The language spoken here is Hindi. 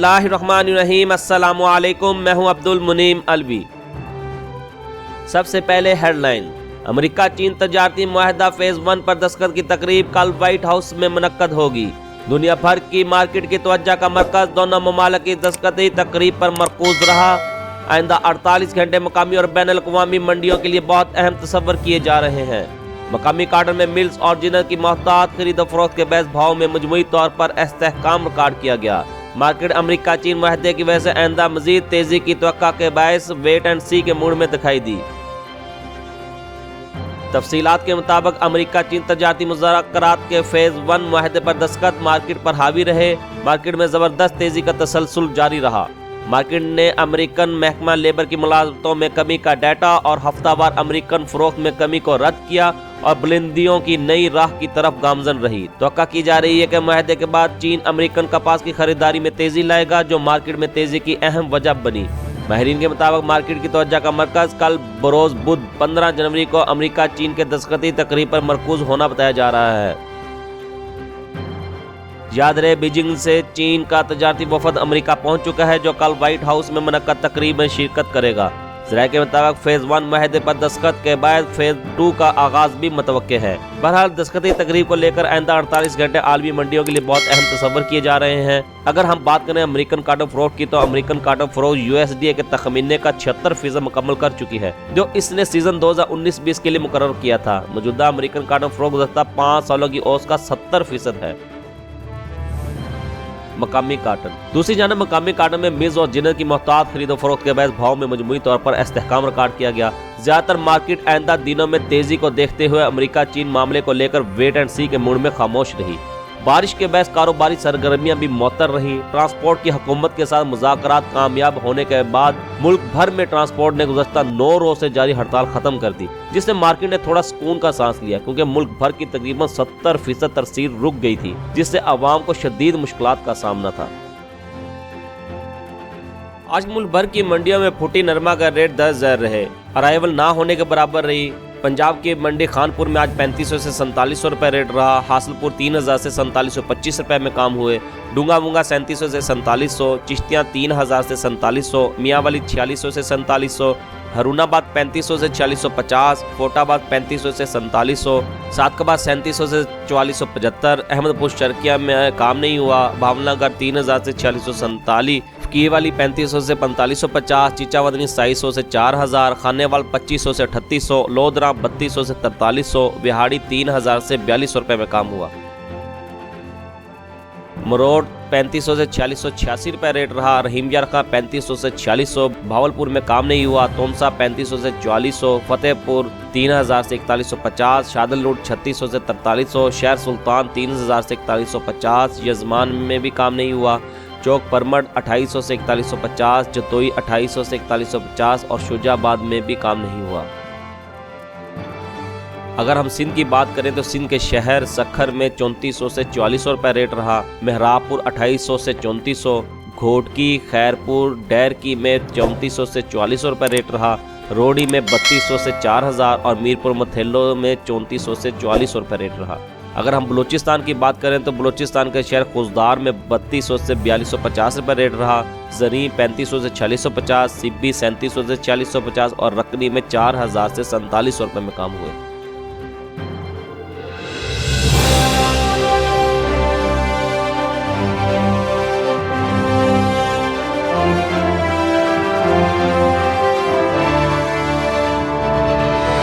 बिस्मिल्लाहिर्रहमानिर्रहीम। अस्सलामु अलैकुम। मैं हूं अब्दुल मुनीम अलवी। सबसे पहले हेडलाइन। अमेरिका चीन तजारती मुआहदा फेज 1 पर दस्तखत की तकरीब कल व्हाइट हाउस में मुनक्कद होगी। दुनिया भर की मार्केट की तवज्जो का मरकज दोनों ममालिक की दस्तखती तकरीब पर मरकूज रहा। आइंदा 48 घंटे मकामी और बैनुल अक़वामी मंडियों के लिए बहुत अहम तस्वर किए जा रहे हैं। मकामी कार्डन में मिल्स और जिनर की मोहतात खरीद फरोख्त के बैस भाव में मजमूई तौर पर इस्तेहकाम रिकॉर्ड किया गया। मार्केट अमेरिका चीन मुआहदे की वजह से आइंदा मजीद तेजी की तवक्का के बायस वेट एंड सी के मूड में दिखाई दी। तफसीलात के मुताबिक अमेरिका चीन तजारती मुज़ाकरात के फेज 1 मुआहदे पर दस्तखत मार्केट पर हावी रहे। मार्केट में जबरदस्त तेजी का तसलसल जारी रहा। मार्केट ने अमेरिकन महकमा लेबर की मुलाजमतों में कमी का डाटा और हफ्तावार अमेरिकन फरोख्त में कमी को रद्द किया और बुलंदियों की नई राह की तरफ गामजन रही। तवक्का की जा रही है कि मुआहदे के बाद चीन अमेरिकन कपास की खरीदारी में तेजी लाएगा, जो मार्केट में तेजी की अहम वजह बनी। माहिरीन के मुताबिक मार्केट की तवज्जो का मरकज कल बरोज बुध 15 जनवरी को अमेरिका चीन के दस्तखती तकरीब पर मरकूज होना बताया जा रहा है। याद रहे, बीजिंग से चीन का तजारती वफद अमेरिका पहुंच चुका है, जो कल व्हाइट हाउस में मुनक्कद तकरीब में शिरकत करेगा। ज़राए के मुताबिक फेज 1 मुआहदे पर दस्तखत के बाद फेज 2 का आगाज भी मुतवक्के है। बहरहाल दस्तखती तकरीब को लेकर आइंदा 48 घंटे आलमी मंडियों के लिए बहुत अहम तस्वर किए जा रहे हैं। अगर हम बात करें अमेरिकन कार्डन फरोख्त की, तो अमेरिकन कार्डन फरोख्त USDA के तखमीने का 76% मुकम्मल कर चुकी है, जो इसने सीजन 2019-20 के लिए मुकर्रर किया था। मौजूदा अमेरिकन कार्डन फरोख्त गुज़श्ता 5 सालों की औसत का 70% है। मकामी कार्टन। दूसरी जानब मकामी कार्टन में मिल्स और जिनर की मोहतात खरीदो फरोख्त के बाद भाव में मजमूई तौर पर इस्तेहकाम रिकॉर्ड किया गया। ज्यादातर मार्केट आइंदा दिनों में तेजी को देखते हुए अमेरिका चीन मामले को लेकर वेट एंड सी के मूड में खामोश रही। बारिश के बाद कारोबारी सरगर्मियां भी मुअत्तल रही। ट्रांसपोर्ट की हुकूमत के साथ मुज़ाकरात कामयाब होने के बाद मुल्क भर में ट्रांसपोर्ट ने गुज़श्ता 9 रोज से जारी हड़ताल खत्म कर दी, जिससे मार्केट ने थोड़ा सुकून का सांस लिया, क्योंकि मुल्क भर की तकरीबन 70% तरसील रुक गई थी, जिससे आवाम को शदीद मुश्किलात का सामना था। आज मुल्क भर की मंडियों में फुटी नरमा का रेट 10,000 रहे। अराइवल ना होने के बराबर रही। पंजाब की मंडी खानपुर में आज 3500 से 4700 रुपये रेट रहा। हासिलपुर 3000 से 4725 रुपये में काम हुए। डूंगा मूंगा 3700 से 4700, चिश्तियाँ 3000 से 4700, मियाँवाली 4600 से 4700, हरूनाबाद 3500 से 4650, फोटाबाद 3500 से 4700, सातकबाद 3700 से 4475, अहमदपुर शर्किया में काम नहीं हुआ। भावनगर 3000 से 4647, की वाली 3500 से 4550, चीचावदनी 2700 से 4000, खानेवाल 2500 से 3800, लोधरा 3200 से 4300, बिहाड़ी 3000 से 4200 रुपये में काम हुआ। मरोड़ 3500 से 4686 रुपये रेट रहा। रहीमिया रखा 3500 से 4600, भावलपुर में काम नहीं हुआ। तोमसा 3500 से 4400, फतेहपुर 3000 से 4150, शादल रोड 3600 से 4300, शहर सुल्तान 3000 से 4150, यजमान में भी काम नहीं हुआ। चौक परमड़ 2800 से 4150, जतोई 2800 से 4150 और शुजाबाद में भी काम नहीं हुआ। अगर हम सिंध की बात करें तो सिंध के शहर सखर में 3400 से 4400 रुपये रेट रहा। मेहराबपुर 2800 से 3400, घोटकी खैरपुर डैरकी में 3400 से 4400 रुपये रेट रहा। रोडी में 3200 से 4000 और मीरपुर मथेलो में 3400 से 4400 रुपये रेट रहा। अगर हम बलूचिस्तान की बात करें तो बलूचिस्तान के शहर खुजदार में 3200 से 4250 रुपये रेट रहा। जरी 3500 से 4650, सिब्बी 3700 से 4650 और रकनी में 4000 से 4700 रुपये में काम हुए।